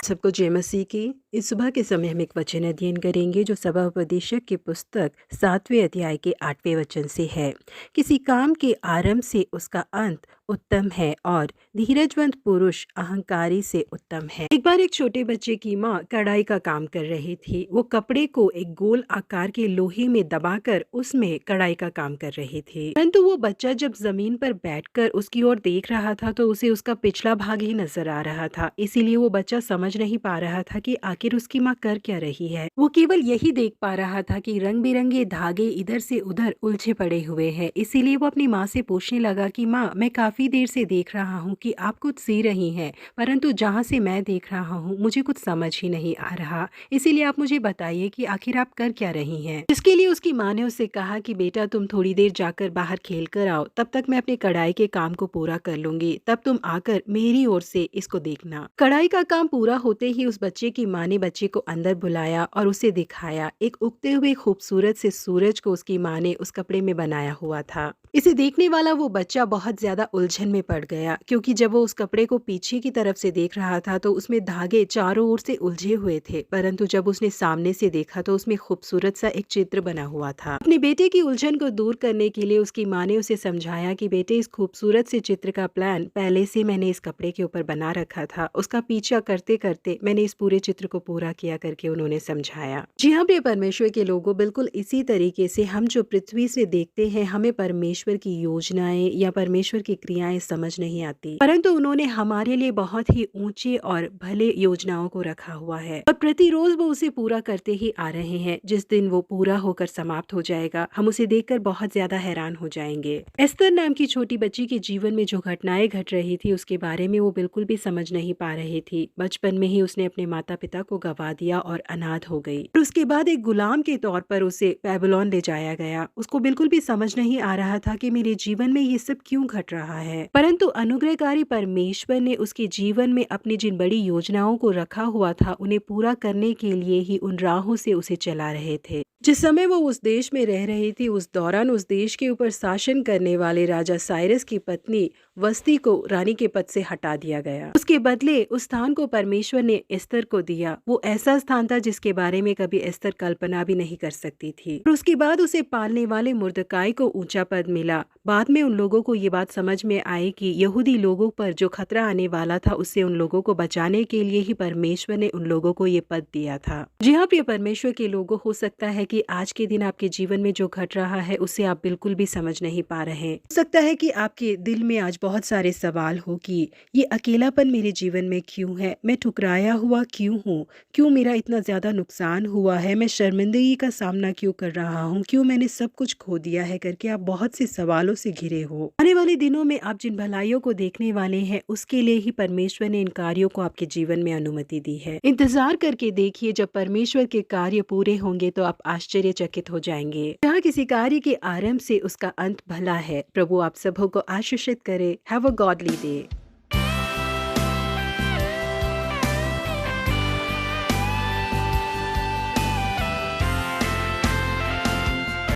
सबको जय मसीह की। इस सुबह के समय हम एक वचन अध्ययन करेंगे जो सभा उपदेशक की पुस्तक 7वें अध्याय के 8वें वचन से है। किसी काम के आरंभ से उसका अंत उत्तम है और धीरजवंत पुरुष अहंकारी से उत्तम है। एक बार एक छोटे बच्चे की माँ कढ़ाई का काम कर रही थी। वो कपड़े को एक गोल आकार के लोहे में दबाकर उसमें कढ़ाई का काम कर रही थी, परंतु वो बच्चा जब जमीन पर बैठकर उसकी ओर देख रहा था तो उसे उसका पिछला भाग ही नजर आ रहा था। इसीलिए वो बच्चा समझ नहीं पा रहा था कि आखिर उसकी माँ कर क्या रही है। वो केवल यही देख पा रहा था कि रंग बिरंगे धागे इधर से उधर उलझे पड़े हुए हैं। इसीलिए वो अपनी माँ से पूछने लगा कि माँ, मैं काफी देर से देख रहा हूँ कि आप कुछ सी रही हैं, परंतु जहाँ से मैं देख रहा हूँ मुझे कुछ समझ ही नहीं आ रहा। इसीलिए आप मुझे बताइए कि आखिर आप कर क्या रही हैं। इसके लिए उसकी माँ ने उससे कहा कि बेटा, तुम थोड़ी देर जाकर बाहर खेल कर आओ, तब तक मैं अपने कढ़ाई के काम को पूरा कर लूंगी, तब तुम आकर मेरी ओर से इसको देखना। कढ़ाई का काम पूरा होते ही उस बच्चे की माँ ने बच्चे को अंदर बुलाया और उसे दिखाया एक उगते हुए खूबसूरत से सूरज को उसकी माँ ने उस कपड़े में बनाया हुआ था। इसे देखने वाला वो बच्चा बहुत ज्यादा उलझन में पड़ गया, क्योंकि जब वो उस कपड़े को पीछे की तरफ से देख रहा था तो उसमें धागे चारों ओर से उलझे हुए थे, परंतु जब उसने सामने से देखा तो उसमें खूबसूरत सा एक चित्र बना हुआ था। अपने बेटे की उलझन को दूर करने के लिए उसकी माँ ने उसे समझाया कि बेटे, इस खूबसूरत से चित्र का प्लान पहले से मैंने इस कपड़े के ऊपर बना रखा था। उसका पीछा करते करते मैंने इस पूरे चित्र को पूरा किया करके उन्होंने समझाया। जी हाँ प्रिय परमेश्वर के लोगों, बिल्कुल इसी तरीके से हम जो पृथ्वी से देखते हैं, हमें परमेश्वर की योजनाएं या परमेश्वर की क्रियाएं समझ नहीं आती, परंतु उन्होंने हमारे लिए बहुत ही ऊंचे और भले योजनाओं को रखा हुआ है और प्रतिरोज वो उसे पूरा करते ही आ रहे हैं। जिस दिन वो पूरा होकर समाप्त हो जाएगा, हम उसे देखकर बहुत ज्यादा हैरान हो जाएंगे। एस्तर नाम की छोटी बच्ची के जीवन में जो घटनाएं घट रही थी उसके बारे में वो बिल्कुल भी समझ नहीं पा रही थी। बचपन में ही उसने अपने माता पिता को गवा दिया और अनाथ हो गई। और उसके बाद एक गुलाम के तौर पर उसे बेबीलोन ले जाया गया। उसको बिल्कुल भी समझ नहीं आ रहा था कि मेरे जीवन में ये सब क्यों घट रहा है, परंतु अनुग्रहकारी परमेश्वर ने उसके जीवन में अपनी जिन बड़ी योजनाओं को रखा हुआ था उन्हें पूरा करने के लिए ही उन राहों से उसे चला रहे थे। जिस समय वो उस देश में रह रही थी, उस दौरान उस देश के ऊपर शासन करने वाले राजा साइरस की पत्नी वस्ती को रानी के पद से हटा दिया गया। उसके बदले उस स्थान को परमेश्वर ने एस्तर को दिया। वो ऐसा स्थान था जिसके बारे में कभी एस्तर कल्पना भी नहीं कर सकती थी। और उसके बाद उसे पालने वाले मुर्दकाई को ऊंचा पद मिला। बाद में उन लोगों को ये बात समझ में आई कि यहूदी लोगों पर जो खतरा आने वाला था, उससे उन लोगों को बचाने के लिए ही परमेश्वर ने उन लोगों को ये पद दिया था। जी हाँ प्रिय परमेश्वर के लोगों, हो सकता है कि आज के दिन आपके जीवन में जो घट रहा है उसे आप बिल्कुल भी समझ नहीं पा रहे हैं। हो सकता है कि आपके दिल में आज बहुत सारे सवाल हो कि ये अकेलापन मेरे जीवन में क्यों है, मैं ठुकराया हुआ क्यों हूँ, क्यों मेरा इतना ज्यादा नुकसान हुआ है, मैं शर्मिंदगी का सामना क्यों कर रहा हूँ, क्यों मैंने सब कुछ खो दिया है करके आप बहुत से सवालों से घिरे हो। आने वाले दिनों में आप जिन भलाइयों को देखने वाले हैं उसके लिए ही परमेश्वर ने इन कार्यों को आपके जीवन में अनुमति दी है। इंतजार करके देखिए, जब परमेश्वर के कार्य पूरे होंगे तो आप आश्चर्यचकित हो जाएंगे। जहाँ किसी कार्य के आरंभ से उसका अंत भला है। प्रभु आप सबों को आशीषित करे। Have a godly day.